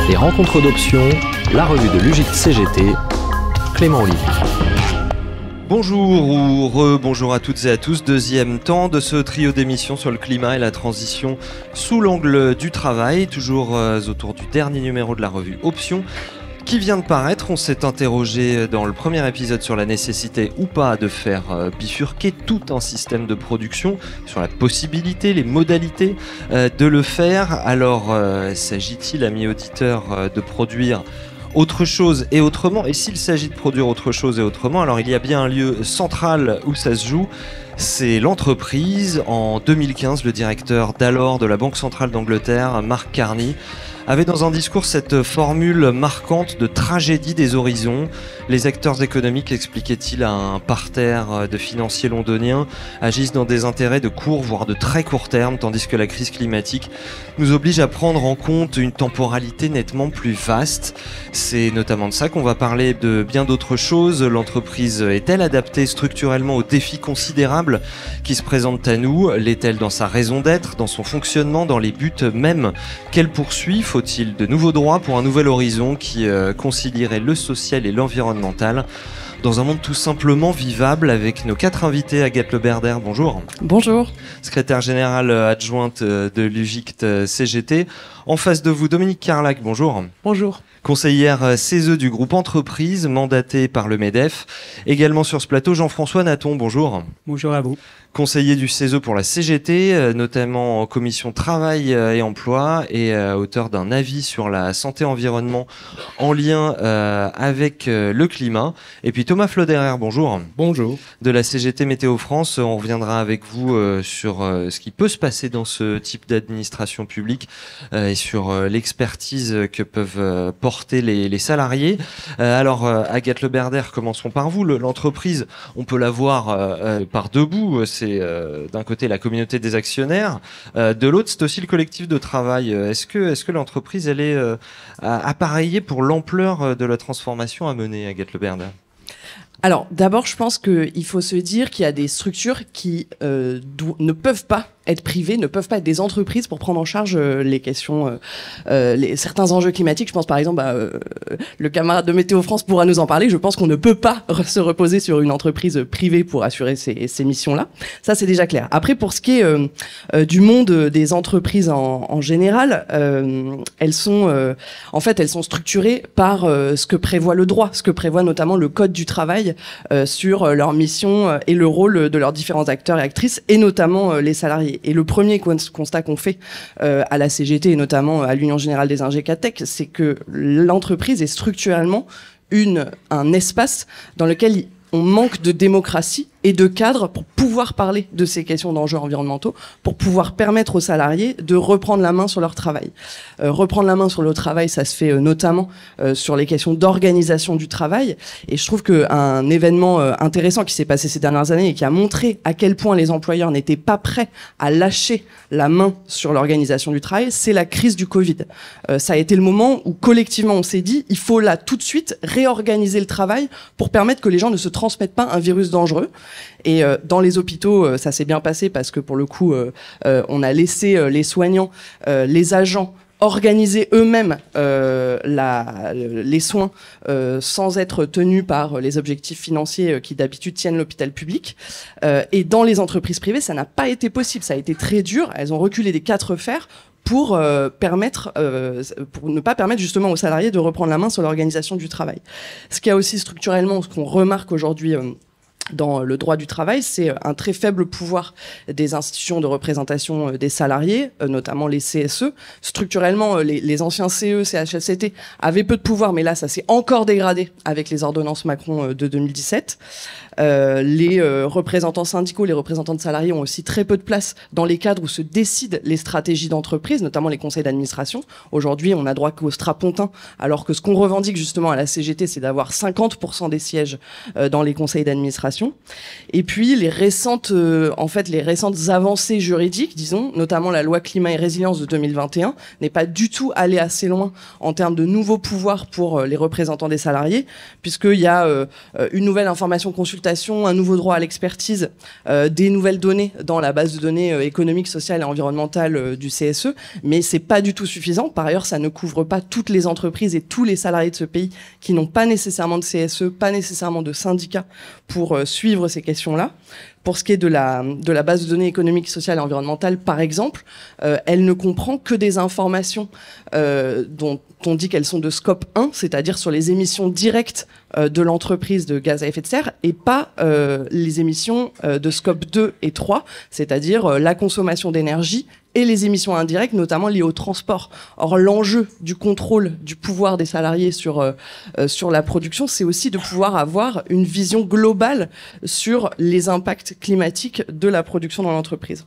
Les rencontres d'options, la revue de l'UGIC CGT, Clément Olivier. Bonjour ou re-bonjour à toutes et à tous, deuxième temps de ce trio d'émissions sur le climat et la transition sous l'angle du travail, toujours autour du dernier numéro de la revue Options qui vient de paraître. On s'est interrogé dans le premier épisode sur la nécessité ou pas de faire bifurquer tout un système de production, sur la possibilité, les modalités de le faire. Alors, s'agit-il, amis auditeurs, de produire autre chose et autrement? Et s'il s'agit de produire autre chose et autrement, alors il y a bien un lieu central où ça se joue, c'est l'entreprise. En 2015, le directeur d'alors de la Banque Centrale d'Angleterre, Mark Carney, avait dans un discours cette formule marquante de tragédie des horizons. Les acteurs économiques, expliquait-il à un parterre de financiers londoniens, agissent dans des intérêts de court, voire de très court terme, tandis que la crise climatique nous oblige à prendre en compte une temporalité nettement plus vaste. C'est notamment de ça qu'on va parler, de bien d'autres choses. L'entreprise est-elle adaptée structurellement aux défis considérables qui se présentent à nous? L'est-elle dans sa raison d'être, dans son fonctionnement, dans les buts mêmes qu'elle poursuit? Faut-il de nouveaux droits pour un nouvel horizon qui concilierait le social et l'environnemental dans un monde tout simplement vivable? Avec nos 4 invités. Agathe Leberder, bonjour. Bonjour. Secrétaire générale adjointe de l'UGIC CGT. En face de vous, Dominique Carlac, bonjour. Bonjour. Conseillère CESE du groupe Entreprise, mandatée par le MEDEF. Également sur ce plateau, Jean-François Natton, bonjour. Bonjour à vous. Conseiller du CESE pour la CGT, notamment en commission travail et emploi, et auteur d'un avis sur la santé-environnement en lien avec le climat. Et puis Thomas Floderer, bonjour. Bonjour. De la CGT Météo France, on reviendra avec vous sur ce qui peut se passer dans ce type d'administration publique et sur l'expertise que peuvent porter les salariés. Alors Agathe Leberder, commençons par vous. L'entreprise, on peut la voir par deux bouts. C'est d'un côté la communauté des actionnaires, de l'autre c'est aussi le collectif de travail. Est-ce que l'entreprise elle est appareillée pour l'ampleur de la transformation à mener, Agathe Leberder? Alors d'abord je pense qu'il faut se dire qu'il y a des structures qui ne peuvent pas être privées, ne peuvent pas être des entreprises pour prendre en charge les questions, certains enjeux climatiques. Je pense par exemple, le camarade de Météo France pourra nous en parler. Je pense qu'on ne peut pas se reposer sur une entreprise privée pour assurer ces missions-là. Ça, c'est déjà clair. Après, pour ce qui est du monde des entreprises en général, elles sont structurées par ce que prévoit le droit, ce que prévoit notamment le Code du travail sur leur mission et le rôle de leurs différents acteurs et actrices, et notamment les salariés. Et le premier constat qu'on fait à la CGT et notamment à l'Union Générale des Ingécatech, c'est que l'entreprise est structurellement un espace dans lequel on manque de démocratie et de cadre pour pouvoir parler de ces questions d'enjeux environnementaux, pour pouvoir permettre aux salariés de reprendre la main sur leur travail. Reprendre la main sur le travail, ça se fait notamment sur les questions d'organisation du travail. Et je trouve qu'un événement intéressant qui s'est passé ces dernières années et qui a montré à quel point les employeurs n'étaient pas prêts à lâcher la main sur l'organisation du travail, c'est la crise du Covid. Ça a été le moment où collectivement on s'est dit, il faut là tout de suite réorganiser le travail pour permettre que les gens ne se transmettent pas un virus dangereux. Et dans les hôpitaux, ça s'est bien passé parce que pour le coup, on a laissé les soignants, les agents organiser eux-mêmes les soins sans être tenus par les objectifs financiers qui d'habitude tiennent l'hôpital public. Et dans les entreprises privées, ça n'a pas été possible. Ça a été très dur. Elles ont reculé des 4 fers pour ne pas permettre justement aux salariés de reprendre la main sur l'organisation du travail. Ce qu'il y a aussi structurellement, ce qu'on remarque aujourd'hui dans le droit du travail, c'est un très faible pouvoir des institutions de représentation des salariés, notamment les CSE. Structurellement, les anciens CE, CHSCT avaient peu de pouvoir, mais là, ça s'est encore dégradé avec les ordonnances Macron de 2017. Les représentants syndicaux, les représentants de salariés ont aussi très peu de place dans les cadres où se décident les stratégies d'entreprise, notamment les conseils d'administration. Aujourd'hui, on n'a droit qu'au strapontin, alors que ce qu'on revendique justement à la CGT, c'est d'avoir 50% des sièges dans les conseils d'administration. administration. Et puis les récentes avancées juridiques, disons, notamment la loi climat et résilience de 2021, n'est pas du tout allée assez loin en termes de nouveaux pouvoirs pour les représentants des salariés, puisqu'il y a une nouvelle information consultation, un nouveau droit à l'expertise, des nouvelles données dans la base de données économiques, sociales et environnementales du CSE, mais c'est pas du tout suffisant. Par ailleurs, ça ne couvre pas toutes les entreprises et tous les salariés de ce pays qui n'ont pas nécessairement de CSE, pas nécessairement de syndicats pour suivre ces questions-là. Pour ce qui est de la base de données économiques, sociales et environnementales, par exemple, elle ne comprend que des informations dont on dit qu'elles sont de scope 1, c'est-à-dire sur les émissions directes de l'entreprise de gaz à effet de serre, et pas les émissions de scope 2 et 3, c'est-à-dire la consommation d'énergie et les émissions indirectes, notamment liées au transport. Or, l'enjeu du contrôle du pouvoir des salariés sur la production, c'est aussi de pouvoir avoir une vision globale sur les impacts climatiques de la production dans l'entreprise.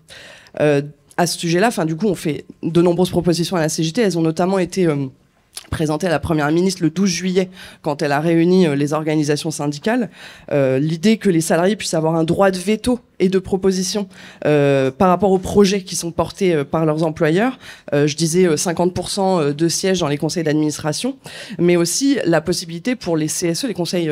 À ce sujet-là, du coup, on fait de nombreuses propositions à la CGT. Elles ont notamment été présentée à la Première ministre le 12 juillet, quand elle a réuni les organisations syndicales, l'idée que les salariés puissent avoir un droit de veto et de proposition par rapport aux projets qui sont portés par leurs employeurs. Je disais 50% de sièges dans les conseils d'administration, mais aussi la possibilité pour les CSE, les conseils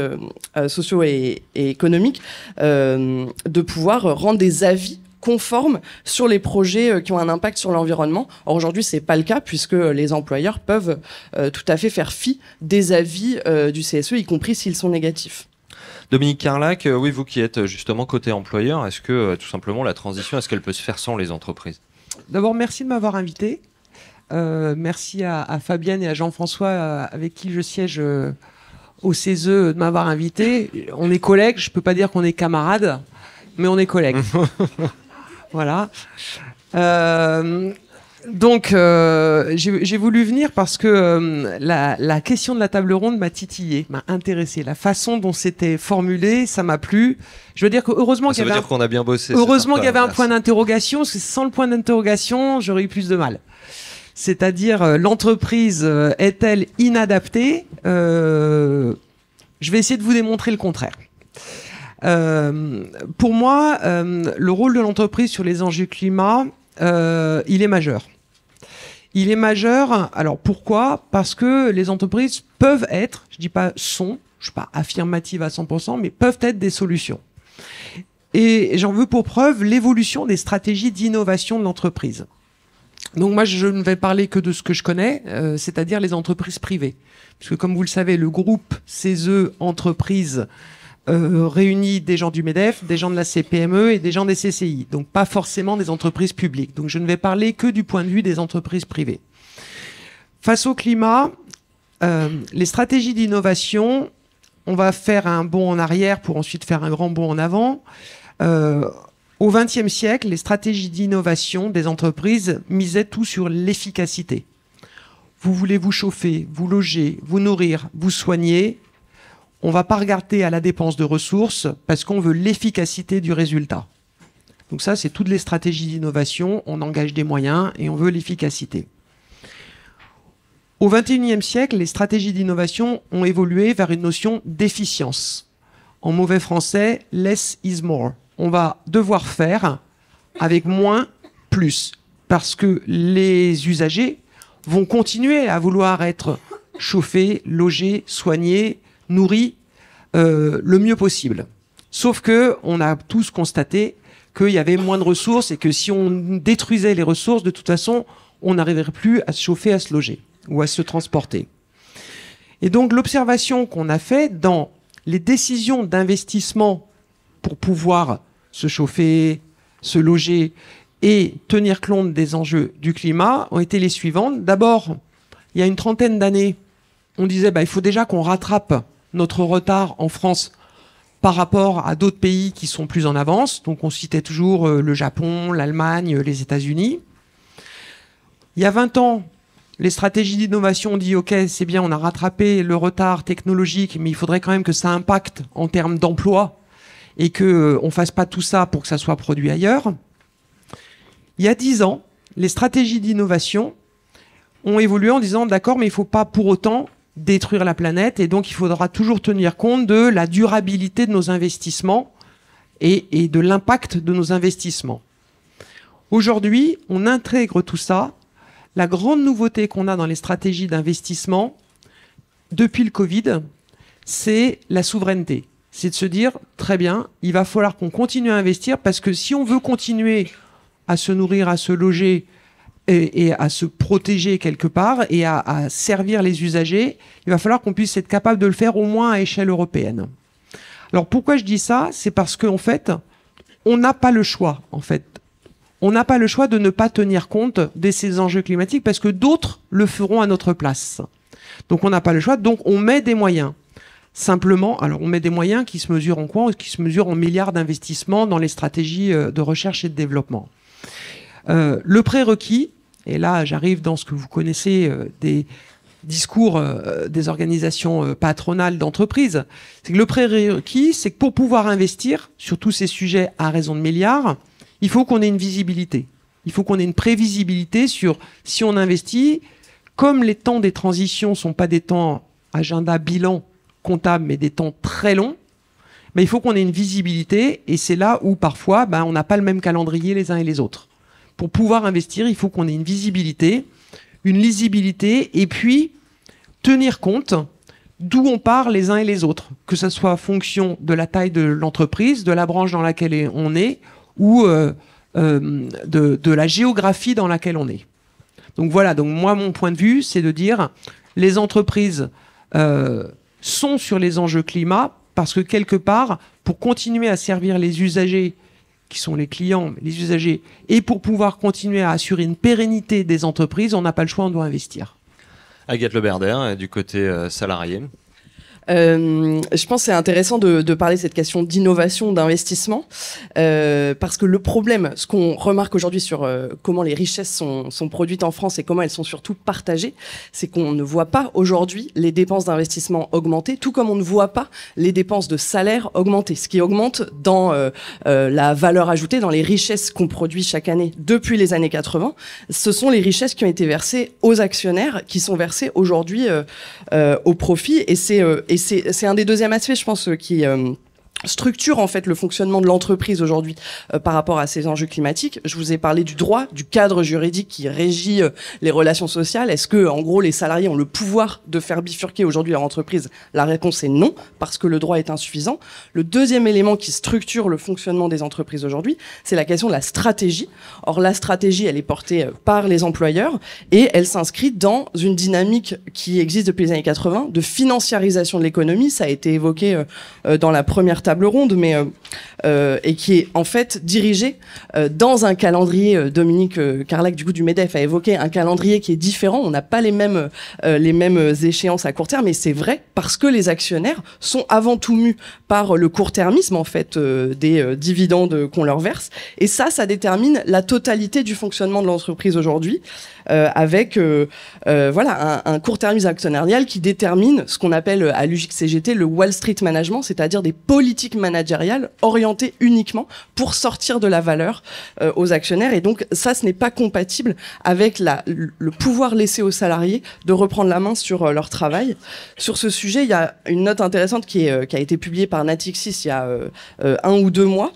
sociaux et économiques, de pouvoir rendre des avis conformes sur les projets qui ont un impact sur l'environnement. Or, aujourd'hui, c'est pas le cas, puisque les employeurs peuvent tout à fait faire fi des avis du CSE, y compris s'ils sont négatifs. Dominique Carlac, oui, vous qui êtes justement côté employeur, est-ce que tout simplement la transition, est-ce qu'elle peut se faire sans les entreprises ? D'abord, merci de m'avoir invité. Merci à Fabienne et à Jean-François, avec qui je siège au CESE, de m'avoir invité. On est collègues, je peux pas dire qu'on est camarades, mais on est collègues. Voilà. Donc, j'ai voulu venir parce que la question de la table ronde m'a titillé, m'a intéressé. La façon dont c'était formulé, ça m'a plu. Je veux dire que heureusement qu'il y avait qu'on a bien bossé. Heureusement qu'il y avait un point d'interrogation, parce que sans le point d'interrogation, j'aurais eu plus de mal. C'est-à-dire, l'entreprise est-elle inadaptée ? Je vais essayer de vous démontrer le contraire. Pour moi, le rôle de l'entreprise sur les enjeux climat, il est majeur. Il est majeur. Alors pourquoi ? Parce que les entreprises peuvent être, je dis pas sont, je suis pas affirmative à 100%, mais peuvent être des solutions. Et j'en veux pour preuve l'évolution des stratégies d'innovation de l'entreprise. Donc moi, je ne vais parler que de ce que je connais, c'est-à-dire les entreprises privées. Parce que comme vous le savez, le groupe CESE Entreprises réunit des gens du MEDEF, des gens de la CPME et des gens des CCI. Donc pas forcément des entreprises publiques. Donc je ne vais parler que du point de vue des entreprises privées. Face au climat, les stratégies d'innovation, on va faire un bond en arrière pour ensuite faire un grand bond en avant. Au XXe siècle, les stratégies d'innovation des entreprises misaient tout sur l'efficacité. Vous voulez vous chauffer, vous loger, vous nourrir, vous soigner. On ne va pas regarder à la dépense de ressources parce qu'on veut l'efficacité du résultat. Donc ça, c'est toutes les stratégies d'innovation. On engage des moyens et on veut l'efficacité. Au XXIe siècle, les stratégies d'innovation ont évolué vers une notion d'efficience. En mauvais français, less is more. On va devoir faire avec moins, plus. Parce que les usagers vont continuer à vouloir être chauffés, logés, soignés, nourris le mieux possible. Sauf que on a tous constaté qu'il y avait moins de ressources et que si on détruisait les ressources, de toute façon, on n'arriverait plus à se chauffer, à se loger ou à se transporter. Et donc l'observation qu'on a fait dans les décisions d'investissement pour pouvoir se chauffer, se loger et tenir compte des enjeux du climat ont été les suivantes. D'abord, il y a une trentaine d'années, on disait il faut déjà qu'on rattrape notre retard en France par rapport à d'autres pays qui sont plus en avance. Donc on citait toujours le Japon, l'Allemagne, les États-Unis. Il y a 20 ans, les stratégies d'innovation ont dit ok, c'est bien, on a rattrapé le retard technologique, mais il faudrait quand même que ça impacte en termes d'emploi et qu'on ne fasse pas tout ça pour que ça soit produit ailleurs. Il y a 10 ans, les stratégies d'innovation ont évolué en disant d'accord, mais il ne faut pas pour autant détruire la planète et donc il faudra toujours tenir compte de la durabilité de nos investissements et de l'impact de nos investissements. Aujourd'hui, on intègre tout ça. La grande nouveauté qu'on a dans les stratégies d'investissement depuis le Covid, c'est la souveraineté. C'est de se dire, très bien, il va falloir qu'on continue à investir parce que si on veut continuer à se nourrir, à se loger et à se protéger quelque part et à servir les usagers, il va falloir qu'on puisse être capable de le faire au moins à échelle européenne. Alors pourquoi je dis ça? C'est parce qu'en fait, on n'a pas le choix, en fait. On n'a pas le choix de ne pas tenir compte de ces enjeux climatiques parce que d'autres le feront à notre place. Donc on n'a pas le choix, donc on met des moyens. Simplement, alors on met des moyens qui se mesurent en quoi? Qui se mesurent en milliards d'investissements dans les stratégies de recherche et de développement. Le prérequis, et là j'arrive dans ce que vous connaissez des discours des organisations patronales d'entreprises, c'est que le prérequis, c'est que pour pouvoir investir sur tous ces sujets à raison de milliards, il faut qu'on ait une visibilité. Il faut qu'on ait une prévisibilité sur si on investit, comme les temps des transitions ne sont pas des temps agenda, bilan, comptable, mais des temps très longs, mais il faut qu'on ait une visibilité et c'est là où parfois on n'a pas le même calendrier les uns et les autres. Pour pouvoir investir, il faut qu'on ait une visibilité, une lisibilité et puis tenir compte d'où on part les uns et les autres, que ce soit en fonction de la taille de l'entreprise, de la branche dans laquelle on est ou de la géographie dans laquelle on est. Donc voilà, donc moi mon point de vue c'est de dire les entreprises sont sur les enjeux climat parce que quelque part pour continuer à servir les usagers qui sont les clients, les usagers, et pour pouvoir continuer à assurer une pérennité des entreprises, on n'a pas le choix, on doit investir. Agathe Leberder, du côté salarié. Je pense que c'est intéressant de parler de cette question d'innovation, d'investissement, parce que le problème, ce qu'on remarque aujourd'hui sur comment les richesses sont produites en France et comment elles sont surtout partagées, c'est qu'on ne voit pas aujourd'hui les dépenses d'investissement augmenter, tout comme on ne voit pas les dépenses de salaire augmenter. Ce qui augmente dans la valeur ajoutée, dans les richesses qu'on produit chaque année depuis les années 80, ce sont les richesses qui ont été versées aux actionnaires, qui sont versées aujourd'hui au profit, et c'est un des deuxièmes aspects, je pense, qui structure en fait le fonctionnement de l'entreprise aujourd'hui par rapport à ces enjeux climatiques. Je vous ai parlé du droit, du cadre juridique qui régit les relations sociales. Est-ce que, en gros, les salariés ont le pouvoir de faire bifurquer aujourd'hui leur entreprise? La réponse est non, parce que le droit est insuffisant. Le deuxième élément qui structure le fonctionnement des entreprises aujourd'hui, c'est la question de la stratégie. Or, la stratégie, elle est portée par les employeurs et elle s'inscrit dans une dynamique qui existe depuis les années 80 de financiarisation de l'économie. Ça a été évoqué dans la première table ronde, mais et qui est en fait dirigée dans un calendrier. Dominique Carlac du MEDEF a évoqué un calendrier qui est différent. On n'a pas les mêmes échéances à court terme, mais c'est vrai parce que les actionnaires sont avant tout mus par le court-termisme en fait des dividendes qu'on leur verse, et ça détermine la totalité du fonctionnement de l'entreprise aujourd'hui, avec voilà un court-termisme actionnarial qui détermine ce qu'on appelle à l'UJIC-CGT le Wall Street Management, c'est-à-dire des politiques managériales orientées uniquement pour sortir de la valeur aux actionnaires. Et donc ça, ce n'est pas compatible avec le pouvoir laissé aux salariés de reprendre la main sur leur travail. Sur ce sujet, il y a une note intéressante qui a été publiée par Natixis il y a 1 ou 2 mois,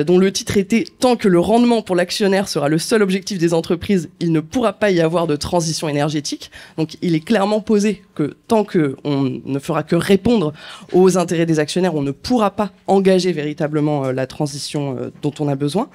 dont le titre était « Tant que le rendement pour l'actionnaire sera le seul objectif des entreprises, il ne pourra pas y avoir de transition énergétique ». Donc il est clairement posé que tant qu'on ne fera que répondre aux intérêts des actionnaires, on ne pourra pas engager véritablement la transition dont on a besoin.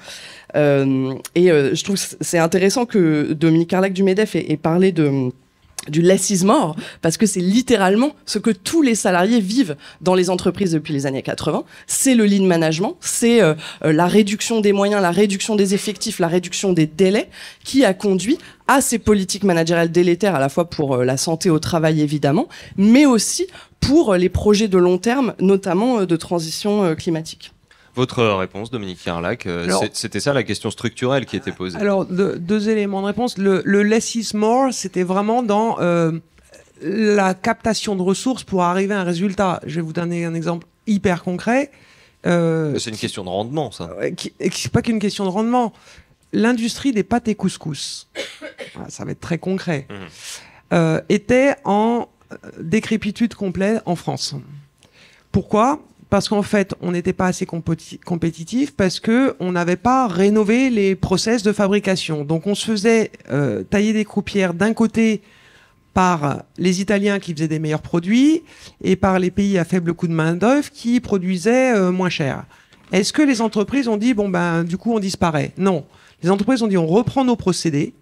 Je trouve que c'est intéressant que Dominique Carlac du MEDEF ait parlé du less is more, parce que c'est littéralement ce que tous les salariés vivent dans les entreprises depuis les années 80. C'est le lean management, c'est la réduction des moyens, la réduction des effectifs, la réduction des délais qui a conduit à ces politiques managériales délétères, à la fois pour la santé au travail évidemment, mais aussi pour les projets de long terme, notamment de transition climatique. Votre réponse, Dominique Carlac, c'était ça la question structurelle qui était posée. Alors, deux éléments de réponse. Le less is more, c'était vraiment dans la captation de ressources pour arriver à un résultat. Je vais vous donner un exemple hyper concret. C'est une question de rendement, ça. C'est pas qu'une question de rendement. L'industrie des pâtes et couscous, ça va être très concret, était en décrépitude complète en France. Pourquoi ? parce qu'en fait, on n'était pas assez compétitif, parce qu'on n'avait pas rénové les process de fabrication. Donc on se faisait tailler des croupières d'un côté par les Italiens qui faisaient des meilleurs produits et par les pays à faible coût de main-d'œuvre qui produisaient moins cher. Est-ce que les entreprises ont dit, bon ben, du coup, on disparaît? Non. Les entreprises ont dit, on reprend nos procédés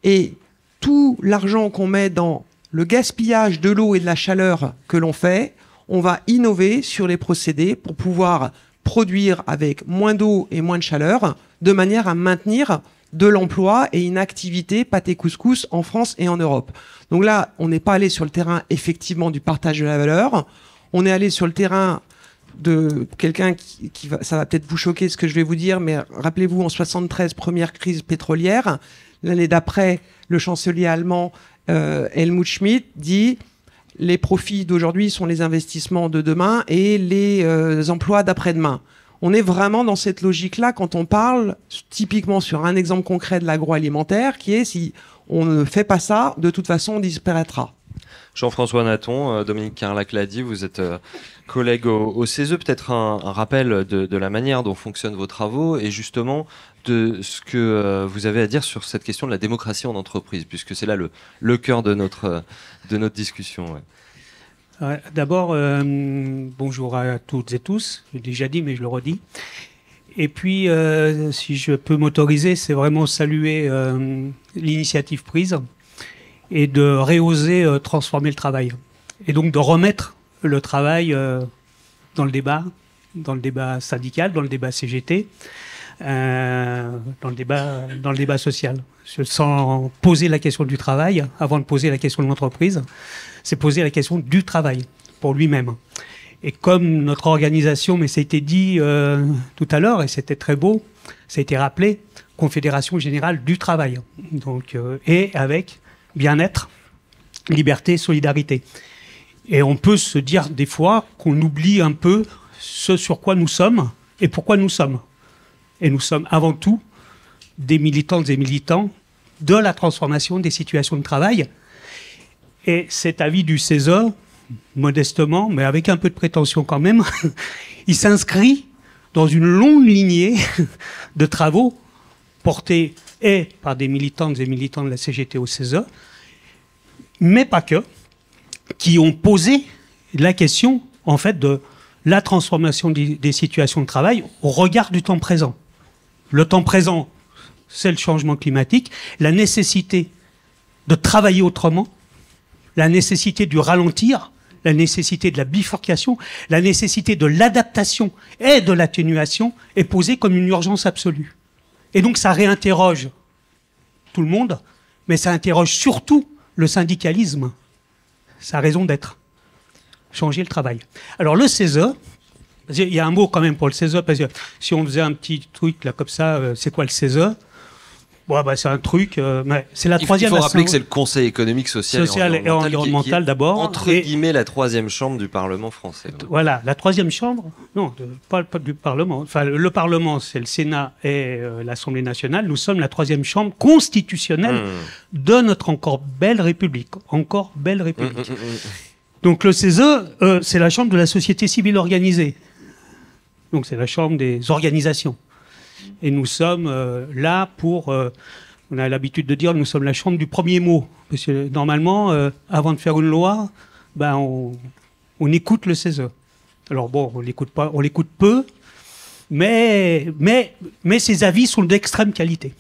et tout l'argent qu'on met dans le gaspillage de l'eau et de la chaleur que l'on fait, on va innover sur les procédés pour pouvoir produire avec moins d'eau et moins de chaleur de manière à maintenir de l'emploi et une activité pâté couscous en France et en Europe. Donc là, on n'est pas allé sur le terrain effectivement du partage de la valeur, on est allé sur le terrain de quelqu'un qui va, ça va peut-être vous choquer ce que je vais vous dire, mais rappelez-vous, en 73, première crise pétrolière, l'année d'après, le chancelier allemand Helmut Schmidt dit « Les profits d'aujourd'hui sont les investissements de demain et les emplois d'après-demain ». On est vraiment dans cette logique-là quand on parle typiquement sur un exemple concret de l'agroalimentaire qui est si on ne fait pas ça, de toute façon on disparaîtra. Jean-François Natton, Dominique Carlac l'a dit, vous êtes collègue au CESE. Peut-être un rappel de la manière dont fonctionnent vos travaux et justement de ce que vous avez à dire sur cette question de la démocratie en entreprise, puisque c'est là le cœur de notre discussion. Ouais. D'abord, bonjour à toutes et tous. J'ai déjà dit, mais je le redis. Et puis, si je peux m'autoriser, c'est vraiment saluer l'initiative prise et de réoser transformer le travail. Et donc de remettre le travail dans le débat syndical, dans le débat CGT, dans le débat social. Sans poser la question du travail, avant de poser la question de l'entreprise, c'est poser la question du travail pour lui-même. Et comme notre organisation, mais ça a été dit tout à l'heure, et c'était très beau, ça a été rappelé, Confédération Générale du Travail. Donc, et avec bien-être, liberté, solidarité. Et on peut se dire des fois qu'on oublie un peu ce sur quoi nous sommes et pourquoi nous sommes. Et nous sommes avant tout des militantes et militants de la transformation des situations de travail. Et cet avis du CESE, modestement, mais avec un peu de prétention quand même, il s'inscrit dans une longue lignée de travaux portés et par des militantes et militants de la CGT au CESE, mais pas que, qui ont posé la question, en fait, de la transformation des situations de travail au regard du temps présent. Le temps présent, c'est le changement climatique, la nécessité de travailler autrement, la nécessité du ralentir, la nécessité de la bifurcation, la nécessité de l'adaptation et de l'atténuation est posée comme une urgence absolue. Et donc ça réinterroge tout le monde, mais ça interroge surtout le syndicalisme, sa raison d'être. Changer le travail. Alors le CESE, il y a un mot quand même pour le CESE, parce que si on faisait un petit truc là comme ça, c'est quoi le CESE? Bon, bah, c'est un truc, mais c'est la troisième. Il faut rappeler que c'est le Conseil économique, social et environnemental d'abord. Entre guillemets, la troisième chambre du Parlement français. Voilà, la troisième chambre, non, pas du Parlement. Enfin, le Parlement, c'est le Sénat et l'Assemblée nationale. Nous sommes la troisième chambre constitutionnelle de notre encore belle République. Encore belle République. Donc le CESE, c'est la chambre de la société civile organisée. Donc c'est la chambre des organisations. Et nous sommes là pour, on a l'habitude de dire, nous sommes la chambre du premier mot. Parce que normalement, avant de faire une loi, ben on écoute le CESE. Alors bon, on l'écoute pas, on l'écoute peu, mais ses avis sont d'extrême qualité.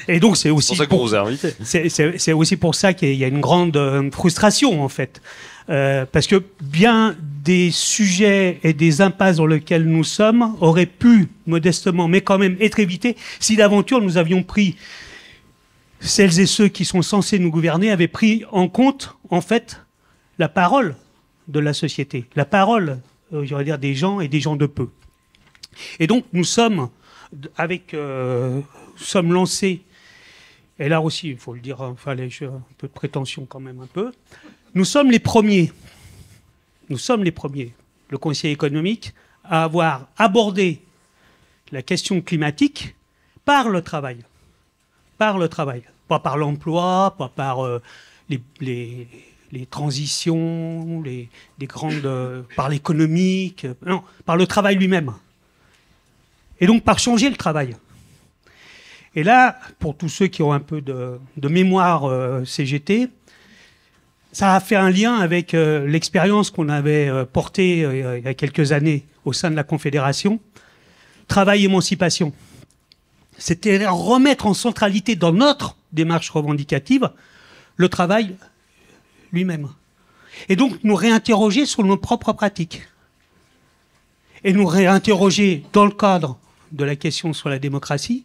Et donc c'est aussi pour ça qu'on vous a invité. C'est aussi pour ça qu'il y a une grande frustration en fait, parce que bien des sujets et des impasses dans lesquelles nous sommes auraient pu modestement, mais quand même être évités si d'aventure nous avions pris, celles et ceux qui sont censés nous gouverner avaient pris en compte en fait la parole de la société, la parole, j'allais dire, des gens et des gens de peu. Et donc nous sommes sommes lancés, et là aussi, il faut le dire, enfin, j'ai un peu de prétention quand même un peu, nous sommes les premiers, le Conseil économique, à avoir abordé la question climatique par le travail. Pas par l'emploi, pas par les transitions, des grandes par l'économique, non, par le travail lui-même. Et donc par changer le travail. Et là, pour tous ceux qui ont un peu de mémoire CGT, ça a fait un lien avec l'expérience qu'on avait portée il y a quelques années au sein de la Confédération. Travail-émancipation. C'était remettre en centralité dans notre démarche revendicative le travail lui-même. Et donc nous réinterroger sur nos propres pratiques. Et nous réinterroger dans le cadre de la question sur la démocratie.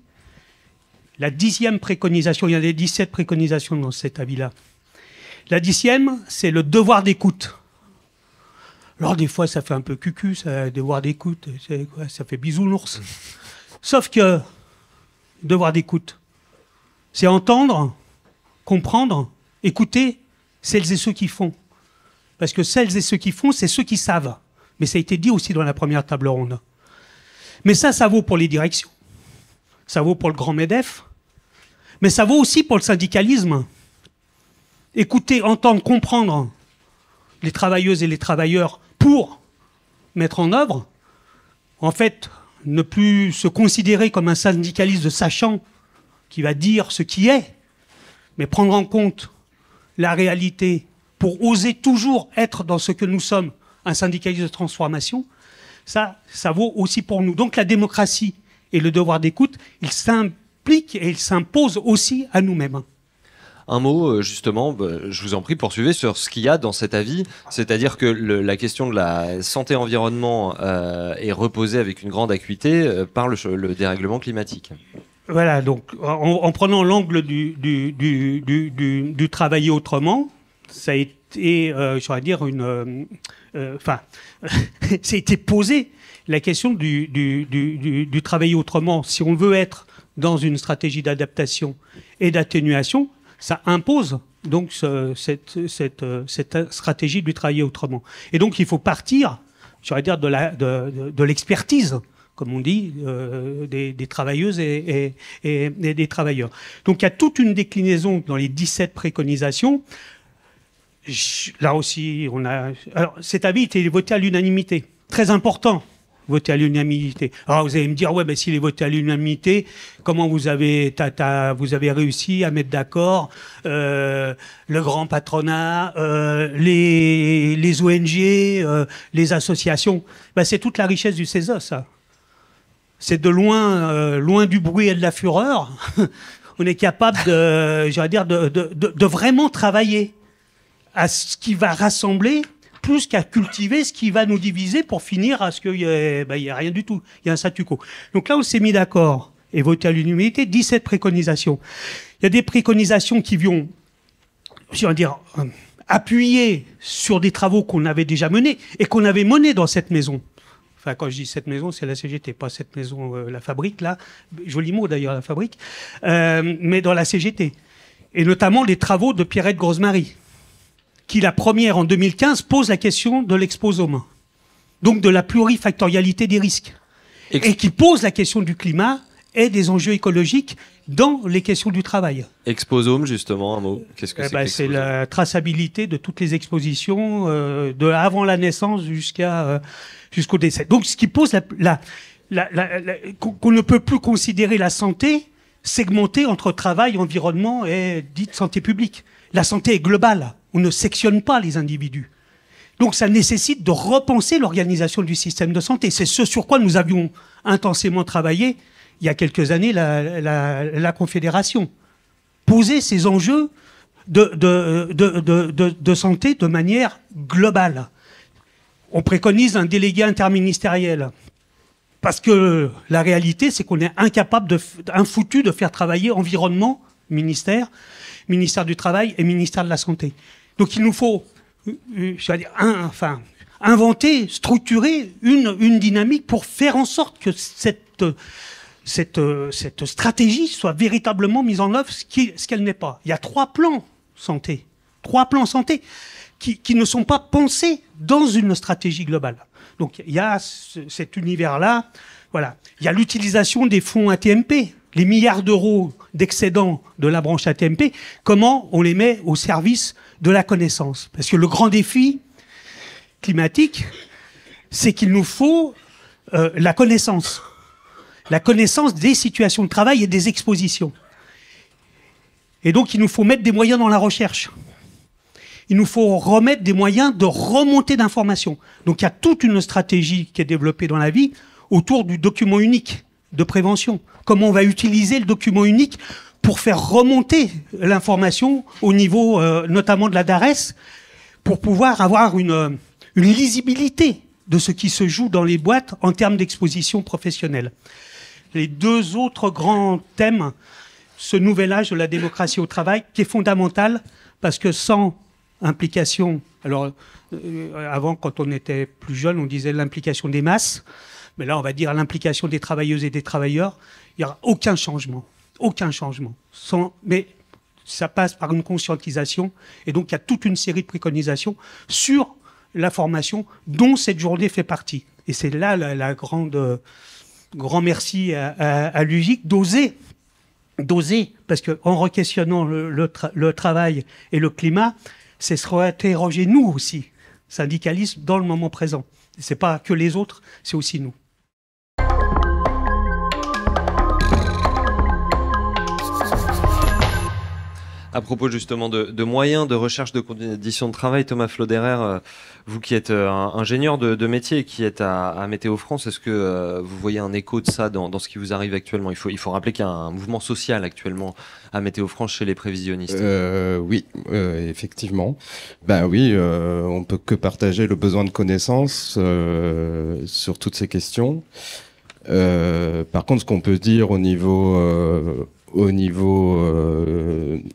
La 10e préconisation, il y en a 17 préconisations dans cet avis-là. La 10e, c'est le devoir d'écoute. Alors des fois, ça fait un peu cucu, ça, devoir d'écoute, ça fait bisounours. Sauf que, devoir d'écoute, c'est entendre, comprendre, écouter celles et ceux qui font. Parce que celles et ceux qui font, c'est ceux qui savent. Mais ça a été dit aussi dans la première table ronde. Mais ça vaut pour les directions. Ça vaut pour le grand MEDEF. Mais ça vaut aussi pour le syndicalisme. Écouter, entendre, comprendre les travailleuses et les travailleurs pour mettre en œuvre, en fait, ne plus se considérer comme un syndicaliste de sachant qui va dire ce qui est, mais prendre en compte la réalité pour oser toujours être dans ce que nous sommes, un syndicaliste de transformation, ça vaut aussi pour nous. Donc la démocratie et le devoir d'écoute, ils s'impliquent et ils s'imposent aussi à nous-mêmes. Un mot, justement, je vous en prie, poursuivez sur ce qu'il y a dans cet avis, c'est-à-dire que la question de la santé-environnement est reposée avec une grande acuité par le dérèglement climatique. Voilà, donc en prenant l'angle du travailler autrement, ça a été, j'aurais dire, ça a été posé la question du travailler autrement. Si on veut être dans une stratégie d'adaptation et d'atténuation, ça impose donc cette stratégie du travailler autrement. Et donc il faut partir, j'aurais dire, de l'expertise, comme on dit, des travailleuses et des travailleurs. Donc il y a toute une déclinaison dans les 17 préconisations. Là aussi, alors cet avis était voté à l'unanimité, très important. Voté à l'unanimité. Alors vous allez me dire, ouais, ben s'il est voté à l'unanimité, comment vous avez réussi à mettre d'accord le grand patronat, les ONG, les associations. Ben, c'est toute la richesse du CESE, ça. C'est de loin du bruit et de la fureur. On est capable de vraiment travailler à ce qui va rassembler, plus qu'à cultiver ce qui va nous diviser pour finir à ce qu'il y a rien du tout. Il y a un statu quo. Donc là, on s'est mis d'accord et voté à l'unanimité 17 préconisations. Il y a des préconisations qui viennent, appuyer sur des travaux qu'on avait déjà menés et qu'on avait menés dans cette maison. Enfin, quand je dis cette maison, c'est la CGT, pas cette maison, la fabrique, là. Joli mot, d'ailleurs, la fabrique. Mais dans la CGT. Et notamment les travaux de Pierrette Grosmarie, qui, la première en 2015, pose la question de l'exposome, donc de la plurifactorialité des risques, et qui pose la question du climat et des enjeux écologiques dans les questions du travail. Exposome, justement, un mot. Qu'est-ce que c'est c'est la traçabilité de toutes les expositions, de avant la naissance jusqu'au décès. Donc, ce qui pose qu'on ne peut plus considérer la santé segmentée entre travail, environnement et dite santé publique. La santé est globale. On ne sectionne pas les individus. Donc ça nécessite de repenser l'organisation du système de santé. C'est ce sur quoi nous avions intensément travaillé il y a quelques années, la Confédération. Poser ces enjeux de santé de manière globale. On préconise un délégué interministériel. Parce que la réalité, c'est qu'on est incapable, infoutu de faire travailler environnement, ministère du Travail et ministère de la Santé. Donc il nous faut, inventer, structurer une dynamique pour faire en sorte que cette stratégie soit véritablement mise en œuvre, ce qu'elle n'est pas. Il y a 3 plans santé qui ne sont pas pensés dans une stratégie globale. Donc il y a cet univers-là. Voilà. Il y a l'utilisation des fonds ATMP. les milliards d'euros d'excédent de la branche AT&MP, comment on les met au service de la connaissance. Parce que le grand défi climatique, c'est qu'il nous faut la connaissance des situations de travail et des expositions. Et donc, il nous faut mettre des moyens dans la recherche. Il nous faut remettre des moyens de remontée d'informations. Donc, il y a toute une stratégie qui est développée dans la vie autour du document unique de prévention. Comment on va utiliser le document unique pour faire remonter l'information au niveau, notamment de la DARES, pour pouvoir avoir une lisibilité de ce qui se joue dans les boîtes en termes d'exposition professionnelle. Les deux autres grands thèmes, ce nouvel âge de la démocratie au travail, qui est fondamental, parce que sans implication, alors avant, quand on était plus jeune, on disait l'implication des masses, mais là, on va dire l'implication des travailleuses et des travailleurs, il n'y aura aucun changement. Aucun changement. Mais ça passe par une conscientisation, et donc il y a toute une série de préconisations sur la formation, dont cette journée fait partie. Et c'est là la grand merci à l'UGIC d'oser, parce qu'en requestionnant le travail et le climat, c'est se réinterroger nous aussi, syndicalistes, dans le moment présent. C'est pas que les autres, c'est aussi nous. À propos justement de moyens de recherche de conditions de travail, Thomas Floderer, vous qui êtes ingénieur de métier et qui êtes à Météo France, est-ce que vous voyez un écho de ça dans ce qui vous arrive actuellement ? Il faut rappeler qu'il y a un mouvement social actuellement à Météo France chez les prévisionnistes. Oui, effectivement. Ben oui, on peut que partager le besoin de connaissances sur toutes ces questions. Par contre, ce qu'on peut dire au niveau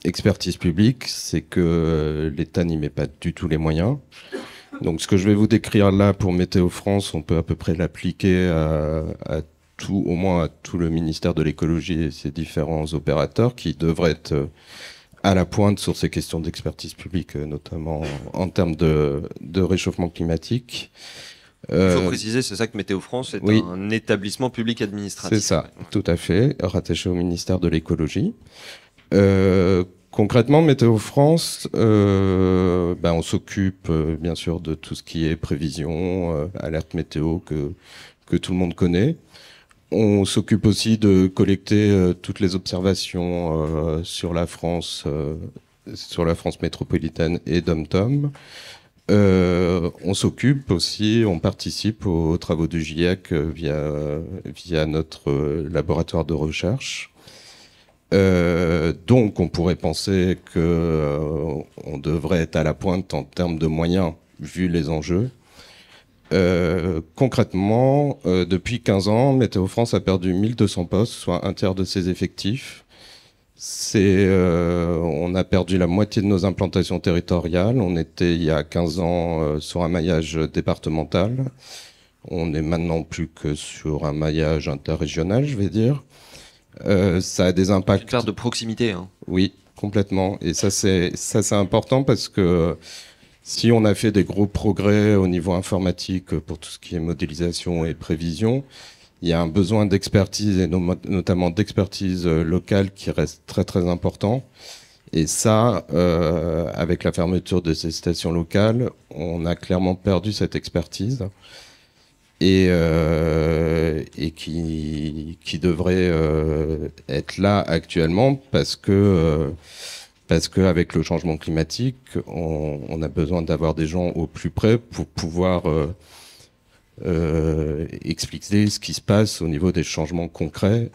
expertise publique, c'est que l'État n'y met pas du tout les moyens. Donc ce que je vais vous décrire là pour Météo France, on peut à peu près l'appliquer à tout, au moins à tout le ministère de l'écologie et ses différents opérateurs qui devraient être à la pointe sur ces questions d'expertise publique, notamment en termes de réchauffement climatique. Il faut préciser, c'est ça que Météo France est un établissement public administratif. C'est ça, tout à fait, rattaché au ministère de l'écologie. Concrètement, Météo France, on s'occupe bien sûr de tout ce qui est prévision, alerte météo que tout le monde connaît. On s'occupe aussi de collecter toutes les observations sur la France métropolitaine et dom-tom. On s'occupe aussi, on participe aux travaux du GIEC via notre laboratoire de recherche. Donc on pourrait penser que on devrait être à la pointe en termes de moyens vu les enjeux. Concrètement, depuis 15 ans, Météo France a perdu 1200 postes, soit un tiers de ses effectifs. On a perdu la moitié de nos implantations territoriales. On était il y a 15 ans sur un maillage départemental. On n'est maintenant plus que sur un maillage interrégional, je vais dire. Ça a des impacts. Une perte de proximité. Hein. Oui, complètement. Et ça c'est important parce que si on a fait des gros progrès au niveau informatique pour tout ce qui est modélisation et prévision, il y a un besoin d'expertise et notamment d'expertise locale qui reste très très important. Et ça, avec la fermeture de ces stations locales, on a clairement perdu cette expertise et qui devrait être là actuellement parce que avec le changement climatique, on a besoin d'avoir des gens au plus près pour pouvoir expliquer ce qui se passe au niveau des changements concrets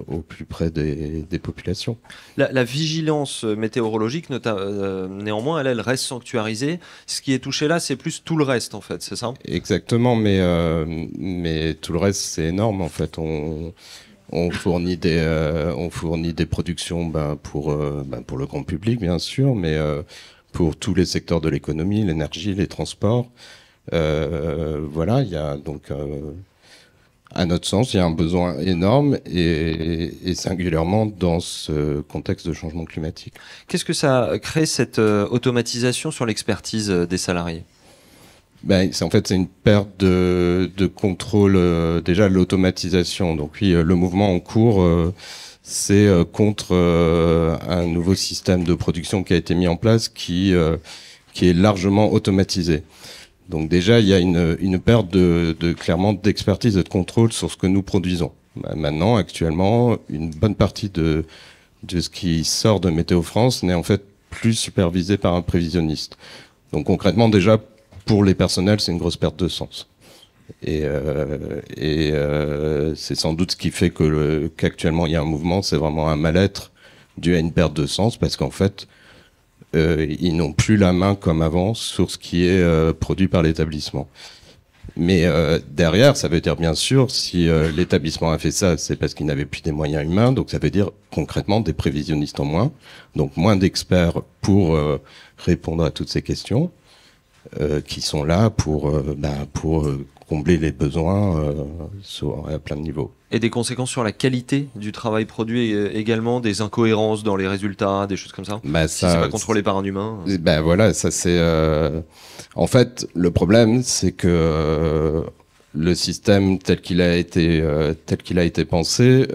au plus près des populations. La vigilance météorologique, néanmoins, elle reste sanctuarisée. Ce qui est touché là, c'est plus tout le reste, en fait, c'est ça ? Exactement, mais tout le reste, c'est énorme, en fait. On fournit des productions pour le grand public, bien sûr, mais pour tous les secteurs de l'économie, l'énergie, les transports. Voilà, il y a donc, à notre sens, il y a un besoin énorme et singulièrement dans ce contexte de changement climatique. Qu'est-ce que ça crée, cette automatisation sur l'expertise des salariés ? C'est une perte de contrôle, déjà l'automatisation. Donc oui, le mouvement en cours, c'est contre un nouveau système de production qui a été mis en place qui est largement automatisé. Donc déjà, il y a une perte clairement d'expertise et de contrôle sur ce que nous produisons. Maintenant, actuellement, une bonne partie de ce qui sort de Météo France n'est en fait plus supervisé par un prévisionniste. Donc concrètement, déjà, pour les personnels, c'est une grosse perte de sens. Et c'est sans doute ce qui fait qu'actuellement il y a un mouvement, c'est vraiment un mal-être dû à une perte de sens, parce qu'en fait, ils n'ont plus la main comme avant sur ce qui est produit par l'établissement. Mais derrière, ça veut dire bien sûr, si l'établissement a fait ça, c'est parce qu'il n'avait plus des moyens humains, donc ça veut dire concrètement des prévisionnistes en moins, donc moins d'experts pour répondre à toutes ces questions, qui sont là pour combler les besoins à plein de niveaux. Et des conséquences sur la qualité du travail produit également, des incohérences dans les résultats, des choses comme ça. Si c'est pas contrôlé par un humain. Voilà, ça c'est. En fait, le problème, c'est que le système tel qu'il a été pensé